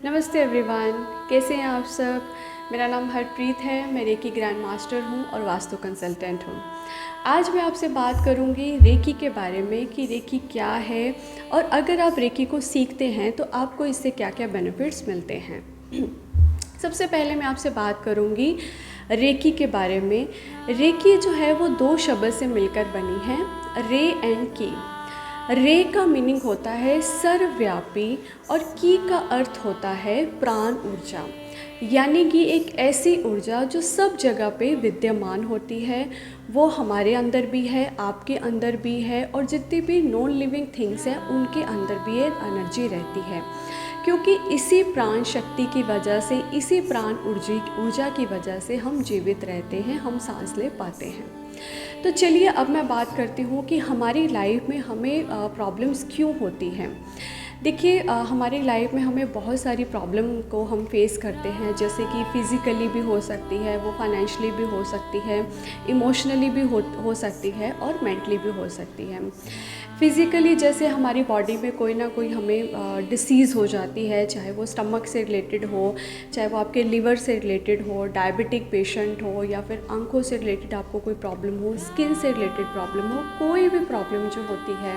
नमस्ते एवरीवन, कैसे हैं आप सब। मेरा नाम हरप्रीत है। मैं रेकी ग्रैंड मास्टर हूँ और वास्तु कंसल्टेंट हूँ। आज मैं आपसे बात करूँगी रेकी के बारे में कि रेकी क्या है और अगर आप रेकी को सीखते हैं तो आपको इससे क्या क्या बेनिफिट्स मिलते हैं। सबसे पहले मैं आपसे बात करूँगी रेकी के बारे में। रेकी जो है वो दो शब्द से मिलकर बनी है, रे एंड की। रे का मीनिंग होता है सर्वव्यापी और की का अर्थ होता है प्राण ऊर्जा, यानी कि एक ऐसी ऊर्जा जो सब जगह पे विद्यमान होती है। वो हमारे अंदर भी है, आपके अंदर भी है और जितनी भी नॉन लिविंग थिंग्स हैं उनके अंदर भी ये एनर्जी रहती है, क्योंकि इसी प्राण शक्ति की वजह से, इसी प्राण ऊर्जा की वजह से हम जीवित रहते हैं, हम सांस ले पाते हैं। तो चलिए अब मैं बात करती हूँ कि हमारी लाइफ में हमें प्रॉब्लम्स क्यों होती हैं। देखिए हमारी लाइफ में हमें बहुत सारी प्रॉब्लम को हम फेस करते हैं, जैसे कि फ़िज़िकली भी हो सकती है, वो फाइनेंशियली भी हो सकती है, इमोशनली भी हो सकती है और मेंटली भी हो सकती है। फ़िज़िकली जैसे हमारी बॉडी में कोई ना कोई हमें डिसीज़ हो जाती है, चाहे वो स्टमक से रिलेटेड हो, चाहे वो आपके लिवर से रिलेटेड हो, डायबिटिक पेशेंट हो, या फिर आंखों से रिलेटेड आपको कोई प्रॉब्लम हो, स्किन से रिलेटेड प्रॉब्लम हो। कोई भी प्रॉब्लम जो होती है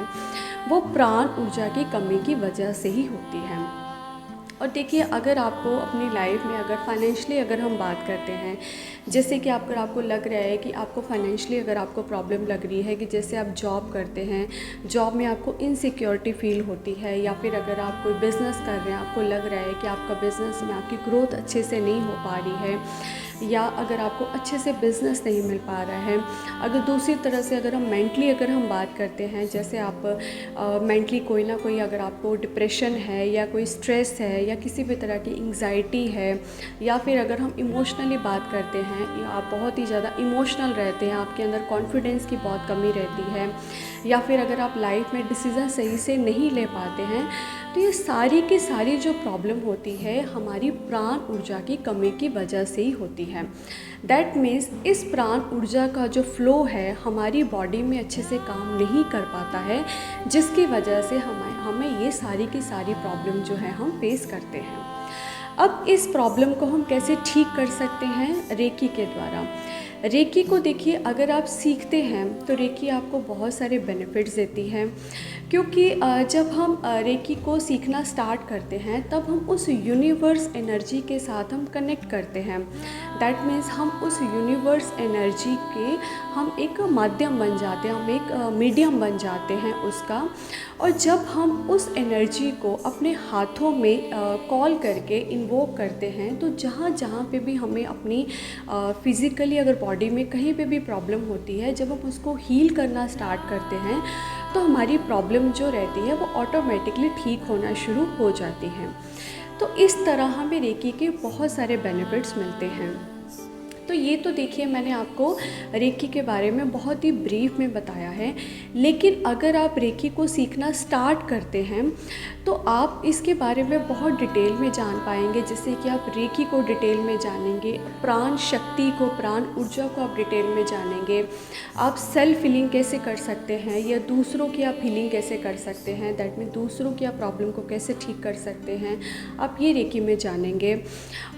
वो प्राण ऊर्जा की कमी की वजह से ही होती है। और देखिए अगर आपको अपनी लाइफ में अगर फाइनेंशियली अगर हम बात करते हैं, जैसे कि आपको लग रहा है कि आपको फाइनेंशियली अगर आपको प्रॉब्लम लग रही है कि जैसे आप जॉब करते हैं, जॉब में आपको इनसिक्योरिटी फील होती है, या फिर अगर आप कोई बिज़नेस कर रहे हैं, आपको लग रहा है कि आपका बिज़नेस में आपकी ग्रोथ अच्छे से नहीं हो पा रही है, या अगर आपको अच्छे से बिज़नेस नहीं मिल पा रहा है। अगर दूसरी तरह से अगर हम मेंटली अगर हम बात करते हैं, जैसे आप मेंटली कोई ना कोई अगर आपको डिप्रेशन है या कोई स्ट्रेस है या किसी भी तरह की एंग्जाइटी है, या फिर अगर हम इमोशनली बात करते हैं या आप बहुत ही ज़्यादा इमोशनल रहते हैं, आपके अंदर कॉन्फिडेंस की बहुत कमी रहती है, या फिर अगर आप लाइफ में डिसीज़न सही से नहीं ले पाते हैं, तो ये सारी की सारी जो प्रॉब्लम होती है हमारी प्राण ऊर्जा की कमी की वजह से ही होती है। दैट मीन्स इस प्राण ऊर्जा का जो फ्लो है हमारी बॉडी में अच्छे से काम नहीं कर पाता है, जिसकी वजह से हमें ये सारी की सारी प्रॉब्लम जो है हम फेस करते हैं। अब इस प्रॉब्लम को हम कैसे ठीक कर सकते हैं? रेकी के द्वारा। रेकी को देखिए अगर आप सीखते हैं तो रेकी आपको बहुत सारे बेनिफिट्स देती है, क्योंकि जब हम रेकी को सीखना स्टार्ट करते हैं तब हम उस यूनिवर्स एनर्जी के साथ हम कनेक्ट करते हैं। दैट मीन्स हम उस यूनिवर्स एनर्जी के हम एक माध्यम बन जाते हैं, हम एक मीडियम बन जाते हैं उसका। और जब हम उस एनर्जी को अपने हाथों में कॉल करके इन्वोक करते हैं, तो जहाँ जहाँ पे भी हमें अपनी फिज़िकली अगर बॉडी में कहीं पे भी प्रॉब्लम होती है, जब हम उसको हील करना स्टार्ट करते हैं तो हमारी प्रॉब्लम जो रहती है वो ऑटोमेटिकली ठीक होना शुरू हो जाती है। तो इस तरह हमें रेकी के बहुत सारे बेनिफिट्स मिलते हैं। तो ये तो देखिए मैंने आपको रेकी के बारे में बहुत ही ब्रीफ में बताया है, लेकिन अगर आप रेकी को सीखना स्टार्ट करते हैं तो आप इसके बारे में बहुत डिटेल में जान पाएंगे। जैसे कि आप रेकी को डिटेल में जानेंगे, प्राण शक्ति को, प्राण ऊर्जा को आप डिटेल में जानेंगे, आप सेल्फ हीलिंग कैसे कर सकते हैं या दूसरों की आप हीलिंग कैसे कर सकते हैं, दैट मीन दूसरों की आप प्रॉब्लम को कैसे ठीक कर सकते हैं, आप ये रेकी में जानेंगे।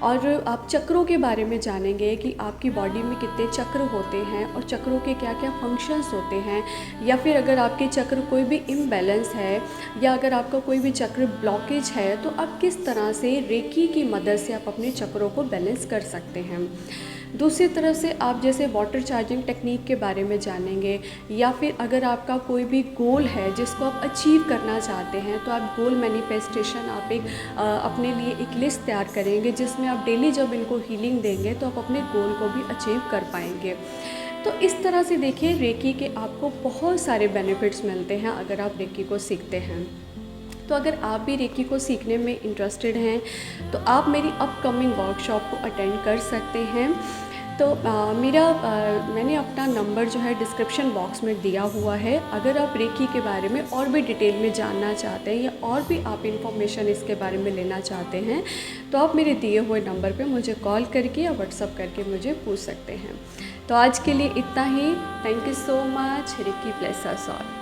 और आप चक्रों के बारे में जानेंगे कि आपकी बॉडी में कितने चक्र होते हैं और चक्रों के क्या क्या फंक्शंस होते हैं, या फिर अगर आपके चक्र कोई भी इम्बैलेंस है या अगर आपका कोई भी चक्र ब्लॉकेज है तो आप किस तरह से रेकी की मदद से आप अपने चक्रों को बैलेंस कर सकते हैं। दूसरी तरफ से आप जैसे वाटर चार्जिंग टेक्निक के बारे में जानेंगे, या फिर अगर आपका कोई भी गोल है जिसको आप अचीव करना चाहते हैं तो आप गोल मैनिफेस्टेशन आप एक अपने लिए एक लिस्ट तैयार करेंगे, जिसमें आप डेली जब इनको हीलिंग देंगे तो आप अपने गोल को भी अचीव कर पाएंगे। तो इस तरह से देखिए रेकी के आपको बहुत सारे बेनिफिट्स मिलते हैं अगर आप रेकी को सीखते हैं। तो अगर आप भी रेकी को सीखने में इंटरेस्टेड हैं तो आप मेरी अपकमिंग वर्कशॉप को अटेंड कर सकते हैं। तो मैंने अपना नंबर जो है डिस्क्रिप्शन बॉक्स में दिया हुआ है। अगर आप रेकी के बारे में और भी डिटेल में जानना चाहते हैं या और भी आप इन्फॉर्मेशन इसके बारे में लेना चाहते हैं तो आप मेरे दिए हुए नंबर पे मुझे कॉल करके या व्हाट्सअप करके मुझे पूछ सकते हैं। तो आज के लिए इतना ही। Thank you so much. Reiki bless us all.